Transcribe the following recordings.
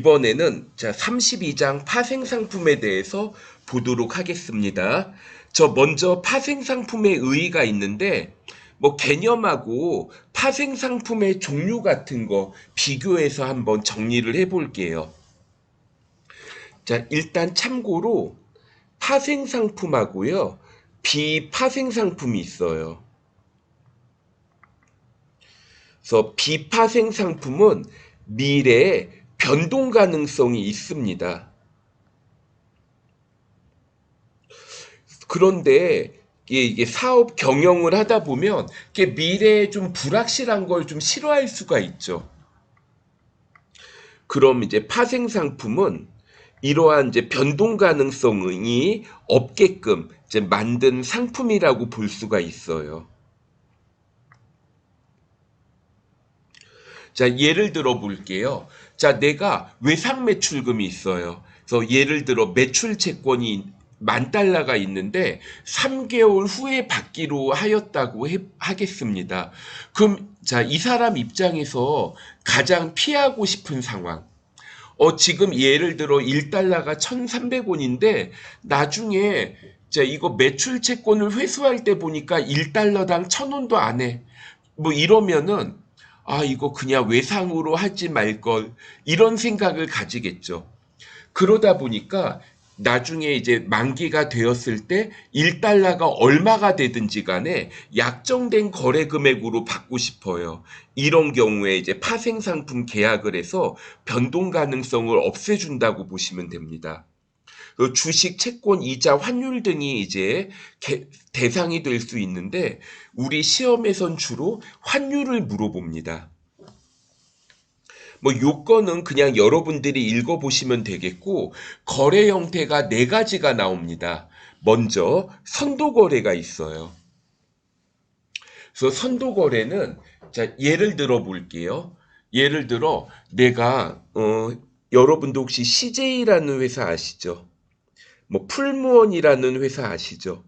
이번에는 32장 파생상품에 대해서 보도록 하겠습니다. 먼저 파생상품의 의의가 있는데, 개념하고 파생상품의 종류 같은 거 비교해서 한번 정리를 해볼게요. 일단 참고로 파생상품하고요, 비파생상품이 있어요. 그래서 비파생상품은 미래에 변동 가능성이 있습니다. 그런데 이게 사업 경영을 하다 보면 이게 미래에 좀 불확실한 걸 좀 싫어할 수가 있죠. 그럼 이제 파생 상품은 이러한 이제 변동 가능성이 없게끔 이제 만든 상품이라고 볼 수가 있어요. 예를 들어 볼게요. 내가 외상 매출금이 있어요. 그래서 예를 들어 매출 채권이 10,000달러가 있는데 3개월 후에 받기로 하였다고 하겠습니다. 그럼 이 사람 입장에서 가장 피하고 싶은 상황. 지금 예를 들어 1달러가 1,300원인데 나중에 이거 매출 채권을 회수할 때 보니까 1달러당 1,000원도 안 해. 뭐 이러면은 이거 그냥 외상으로 하지 말걸 이런 생각을 가지겠죠. 그러다 보니까 나중에 이제 만기가 되었을 때 1달러가 얼마가 되든지 간에 약정된 거래 금액으로 받고 싶어요. 이런 경우에 이제 파생상품 계약을 해서 변동 가능성을 없애준다고 보시면 됩니다. 주식, 채권, 이자, 환율 등이 이제 대상이 될 수 있는데 우리 시험에선 주로 환율을 물어봅니다. 요건은 그냥 여러분들이 읽어보시면 되겠고, 거래 형태가 네 가지가 나옵니다. 먼저, 선도거래가 있어요. 그래서 선도거래는, 예를 들어 볼게요. 예를 들어, 내가, 여러분도 혹시 CJ라는 회사 아시죠? 풀무원이라는 회사 아시죠?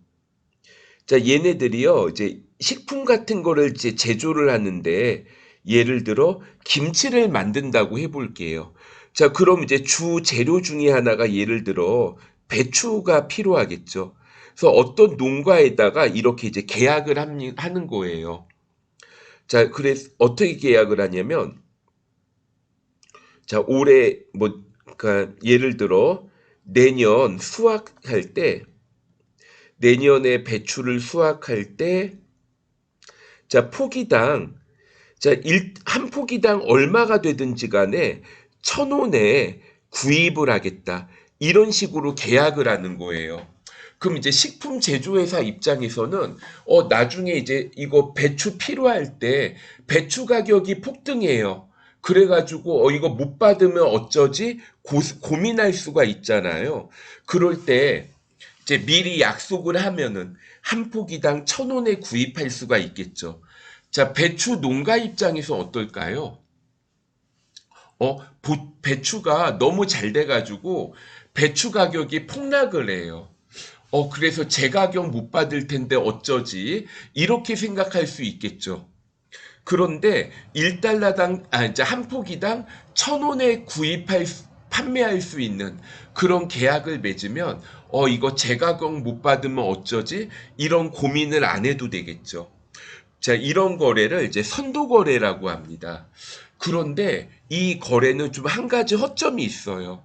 얘네들이요, 이제 식품 같은 거를 이제 제조를 하는데, 예를 들어, 김치를 만든다고 해볼게요. 그럼 이제 주 재료 중에 하나가 예를 들어, 배추가 필요하겠죠. 그래서 어떤 농가에다가 이렇게 이제 계약을 하는 거예요. 그래서 어떻게 계약을 하냐면, 올해, 그러니까 예를 들어, 내년 수확할 때, 내년에 배추를 수확할 때, 포기당, 한 포기당 얼마가 되든지 간에 1,000원에 구입을 하겠다. 이런 식으로 계약을 하는 거예요. 그럼 이제 식품 제조회사 입장에서는 나중에 이제 이거 배추 필요할 때 배추 가격이 폭등해요. 그래가지고 이거 못 받으면 어쩌지? 고민할 수가 있잖아요. 그럴 때 이제 미리 약속을 하면은 한 포기당 1,000원에 구입할 수가 있겠죠. 배추 농가 입장에서 어떨까요? 배추가 너무 잘 돼가지고 배추 가격이 폭락을 해요. 그래서 제 가격 못 받을 텐데 어쩌지? 이렇게 생각할 수 있겠죠. 그런데 1달러당, 이제 한 포기당 1,000원에 판매할 수 있는 그런 계약을 맺으면, 이거 제 가격 못 받으면 어쩌지? 이런 고민을 안 해도 되겠죠. 이런 거래를 이제 선도 거래라고 합니다. 그런데 이 거래는 좀 한 가지 허점이 있어요.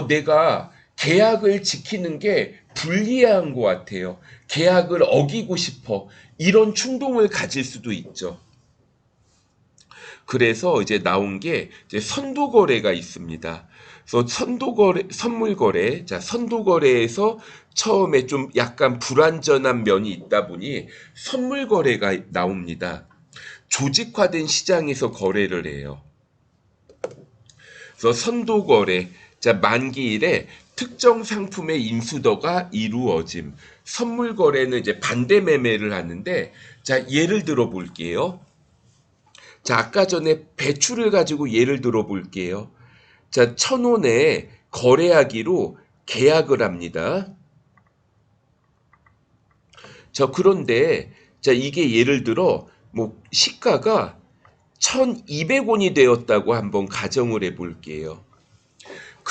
내가 계약을 지키는 게 불리한 것 같아요. 계약을 어기고 싶어. 이런 충동을 가질 수도 있죠. 그래서 이제 나온 게 이제 선도거래가 있습니다. 그래서 선도거래, 선물거래, 선도거래에서 처음에 좀 약간 불완전한 면이 있다 보니 선물거래가 나옵니다. 조직화된 시장에서 거래를 해요. 그래서 선도거래, 만기일에 특정 상품의 인수도가 이루어짐. 선물거래는 이제 반대 매매를 하는데, 예를 들어 볼게요. 아까 전에 배추를 가지고 예를 들어 볼게요. 1,000원에 거래하기로 계약을 합니다. 그런데, 이게 예를 들어, 시가가 1,200원이 되었다고 한번 가정을 해 볼게요.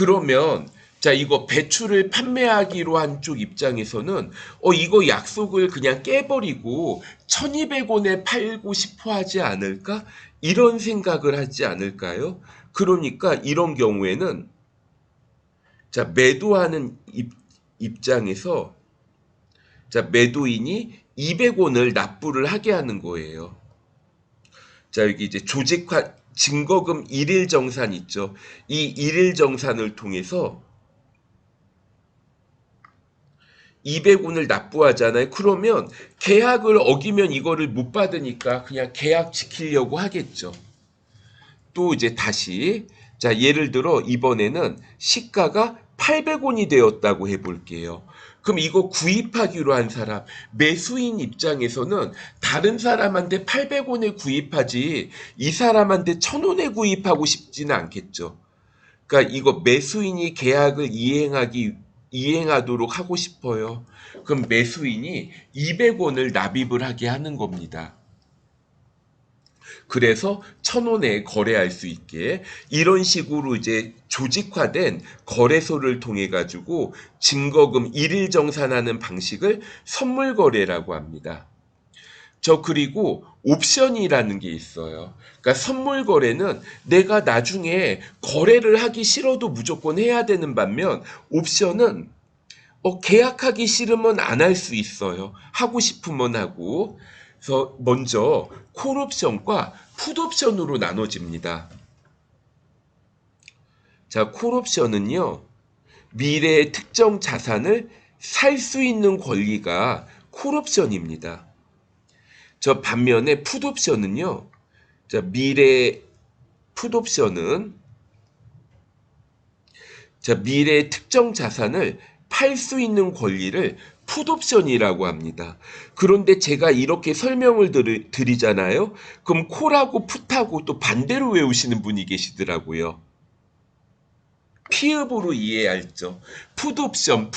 그러면 자, 이거 배추를 판매하기로 한 쪽 입장에서는 이거 약속을 그냥 깨버리고 1200원에 팔고 싶어 하지 않을까? 이런 생각을 하지 않을까요? 그러니까 이런 경우에는 자, 매도하는 입장에서 자, 매도인이 200원을 납부를 하게 하는 거예요. 자, 여기 이제 조직화 증거금 1일 정산 있죠. 이 1일 정산을 통해서 200원을 납부하잖아요. 그러면 계약을 어기면 이거를 못 받으니까 그냥 계약 지키려고 하겠죠. 또 이제 다시 자, 예를 들어 이번에는 시가가 800원이 되었다고 해볼게요. 그럼 이거 구입하기로 한 사람, 매수인 입장에서는 다른 사람한테 800원에 구입하지 이 사람한테 1000원에 구입하고 싶지는 않겠죠. 그러니까 이거 매수인이 계약을 이행하도록 하고 싶어요. 그럼 매수인이 200원을 납입을 하게 하는 겁니다. 그래서 1000원에 거래할 수 있게 이런 식으로 이제 조직화된 거래소를 통해 가지고 증거금 1일 정산하는 방식을 선물 거래라고 합니다. 그리고 옵션이라는 게 있어요. 그러니까 선물 거래는 내가 나중에 거래를 하기 싫어도 무조건 해야 되는 반면 옵션은 계약하기 싫으면 안 할 수 있어요. 하고 싶으면 하고. 그래서 먼저 콜옵션과 풋옵션으로 나눠집니다. 자, 콜옵션은요. 미래의 특정 자산을 살 수 있는 권리가 콜옵션입니다. 반면에 풋옵션은요. 자, 미래의 특정 자산을 팔 수 있는 권리를 풋옵션이라고 합니다. 그런데 제가 이렇게 설명을 드리잖아요. 그럼 콜하고 풋하고 또 반대로 외우시는 분이 계시더라고요. 피읍으로 이해할죠. 풋옵션,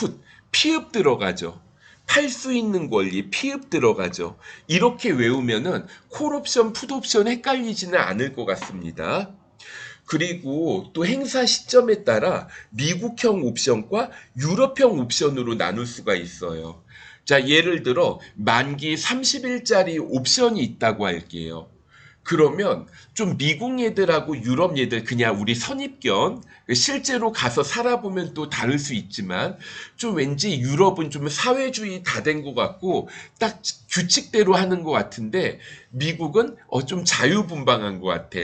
피읍 들어가죠. 팔 수 있는 권리, 피읍 들어가죠. 이렇게 외우면은 콜옵션, 풋옵션 헷갈리지는 않을 것 같습니다. 그리고 또 행사 시점에 따라 미국형 옵션과 유럽형 옵션으로 나눌 수가 있어요. 자, 예를 들어 만기 30일짜리 옵션이 있다고 할게요. 그러면 좀 미국 얘들하고 유럽 얘들 그냥 우리 선입견 실제로 가서 살아보면 또 다를 수 있지만 좀 왠지 유럽은 좀 사회주의 다 된 것 같고 딱 규칙대로 하는 것 같은데 미국은 좀 자유분방한 것 같아.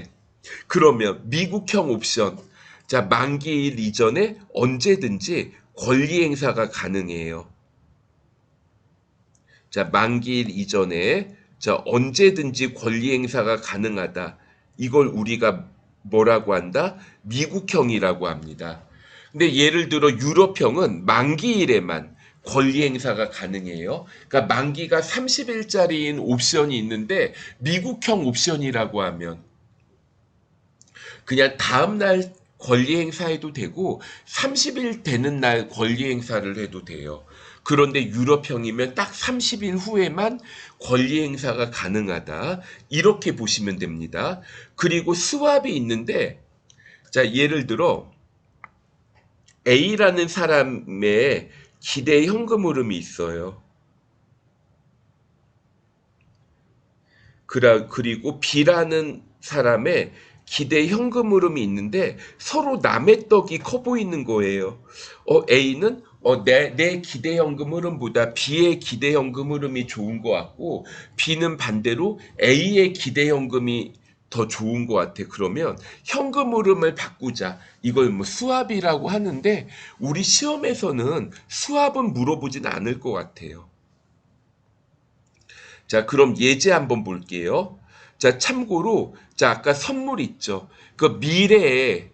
그러면 미국형 옵션, 자, 만기일 이전에 언제든지 권리 행사가 가능해요. 자, 만기일 이전에 자, 언제든지 권리 행사가 가능하다. 이걸 우리가 뭐라고 한다? 미국형이라고 합니다. 근데 예를 들어 유럽형은 만기일에만 권리 행사가 가능해요. 그러니까 만기가 30일짜리인 옵션이 있는데 미국형 옵션이라고 하면 그냥 다음날 권리 행사해도 되고 30일 되는 날 권리 행사를 해도 돼요. 그런데 유럽형이면 딱 30일 후에만 권리 행사가 가능하다. 이렇게 보시면 됩니다. 그리고 스왑이 있는데 자, 예를 들어 A라는 사람의 기대 현금 흐름이 있어요. 그리고 B라는 사람의 기대 현금 흐름이 있는데 서로 남의 떡이 커 보이는 거예요. A는 내 기대 현금 흐름보다 B의 기대 현금 흐름이 좋은 것 같고 B는 반대로 A의 기대 현금이 더 좋은 것 같아. 그러면 현금 흐름을 바꾸자. 이걸 뭐 수합이라고 하는데 우리 시험에서는 수합은 물어보진 않을 것 같아요. 자, 그럼 예제 한번 볼게요. 자, 참고로, 자, 아까 선물 있죠. 그 미래에,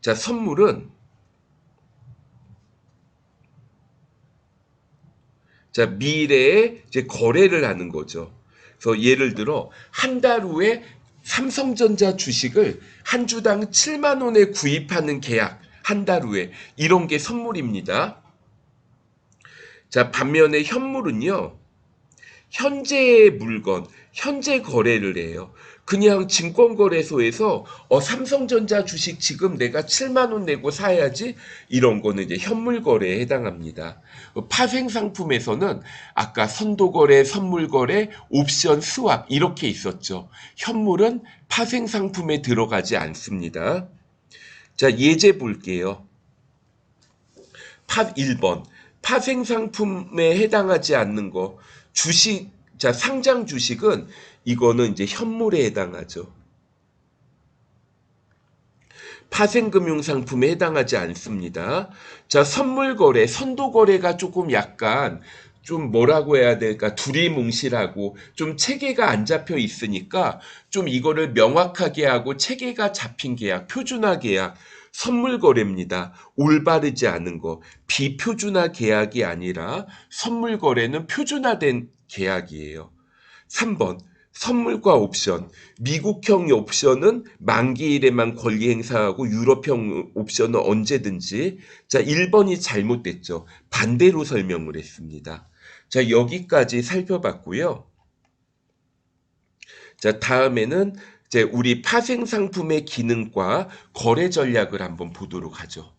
자, 선물은, 자, 미래에 이제 거래를 하는 거죠. 그래서 예를 들어, 한 달 후에 삼성전자 주식을 한 주당 7만 원에 구입하는 계약, 한 달 후에. 이런 게 선물입니다. 자, 반면에 현물은요, 현재의 물건, 현재 거래를 해요. 그냥 증권거래소에서 삼성전자 주식 지금 내가 7만 원 내고 사야지 이런 거는 이제 현물거래에 해당합니다. 파생상품에서는 아까 선도거래, 선물거래, 옵션, 스왑 이렇게 있었죠. 현물은 파생상품에 들어가지 않습니다. 자, 예제 볼게요. 1번. 파생상품에 해당하지 않는 거. 주식, 자, 상장 주식은 이거는 이제 현물에 해당하죠. 파생금융상품에 해당하지 않습니다. 자, 선물거래, 선도거래가 조금 약간 좀 뭐라고 해야 될까, 두리뭉실하고 좀 체계가 안 잡혀 있으니까 좀 이거를 명확하게 하고 체계가 잡힌 계약, 표준화 계약, 선물거래입니다. 올바르지 않은 거. 비표준화 계약이 아니라 선물거래는 표준화된 계약이에요. 3번. 선물과 옵션. 미국형 옵션은 만기일에만 권리 행사하고 유럽형 옵션은 언제든지. 자, 1번이 잘못됐죠. 반대로 설명을 했습니다. 자, 여기까지 살펴봤고요. 자, 다음에는 이제 우리 파생 상품의 기능과 거래 전략을 한번 보도록 하죠.